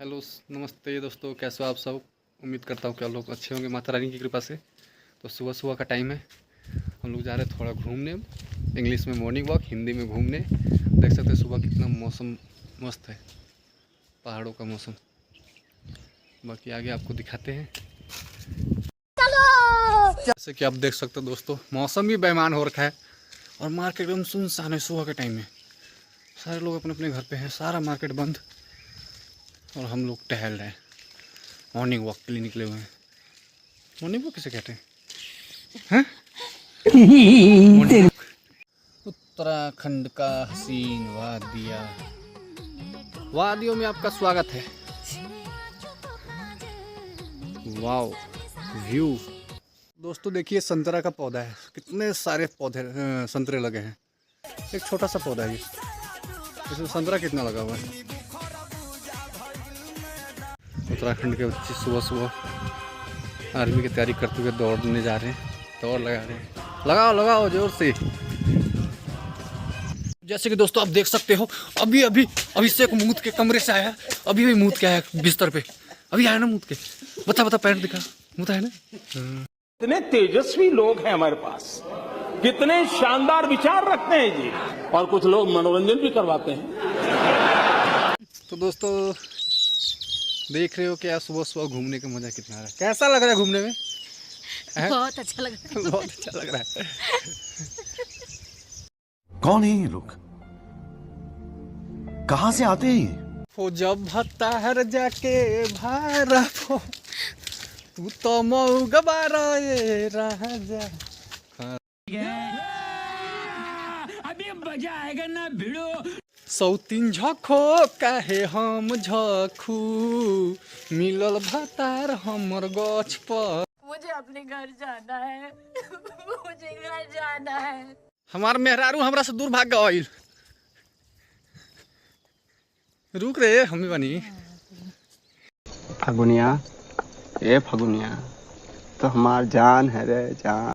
Hello नमस्ते दोस्तों, कैसे हो आप सब। उम्मीद करता हूँ कि आप लोग अच्छे होंगे माता रानी की कृपा से। तो सुबह सुबह का टाइम है, हम लोग जा रहे हैं थोड़ा घूमने। इंग्लिश में मॉर्निंग वॉक, हिंदी में घूमने। देख सकते हैं सुबह कितना मौसम मस्त है, पहाड़ों का मौसम। बाकी आगे आपको दिखाते हैं। जैसे कि आप देख सकते हो दोस्तों, मौसम भी बेईमान हो रखा है और मार्केट एकदम सुनसान है। सुबह के टाइम में सारे लोग अपने अपने घर पे हैं, सारा मार्केट बंद और हम लोग टहल रहे हैं। मॉर्निंग वॉक के लिए निकले हुए हैं। मॉर्निंग वॉक किसे कहते हैं? उत्तराखंड का हसीन वादियों में आपका स्वागत है। वाओ व्यू दोस्तों, देखिए संतरा का पौधा है। कितने सारे पौधे संतरे लगे हैं। एक छोटा सा पौधा है ये, इसमें संतरा कितना लगा हुआ है। उत्तराखंड के बच्चे सुबह सुबह आर्मी की तैयारी करते हुए दौड़ने जा रहे हैं, दौड़ लगा रहे हैं। लगाओ लगाओ जोर से। जैसे कि दोस्तों आप देख सकते हो, अभी अभी अभिषेक मूत के कमरे से आया। अभी मूत के आया बिस्तर पे, अभी आया ना मूत के। बता बता पैंट दिखा, मूत है ना। कितने तेजस्वी लोग हैं हमारे पास, कितने शानदार विचार रखते हैं जी। और कुछ लोग मनोरंजन भी करवाते हैं। तो दोस्तों देख रहे हो क्या, सुबह सुबह घूमने का मजा कितना आ रहा है। कैसा लग रहा है घूमने में? बहुत अच्छा लग रहा है। बहुत अच्छा लग रहा है। कौन है ये लोग? कहां से आते हैं ये? वो जब भत्ताहर जाके भारा फो, तू तो मऊ गबारा ये राजा। अभी मजा आएगा ना भिड़ो। सौतीन झखो काहे हम झखू, मिलल भतार हमर गछ पर। मुझे अपने घर जाना है। मुझे घर जाना है। हमार मेहरारू हमरा से दूर भाग गइल। रुक रे, हम भी बनी। फगुनिया, ए फगुनिया, तो हमार जान है रे जान।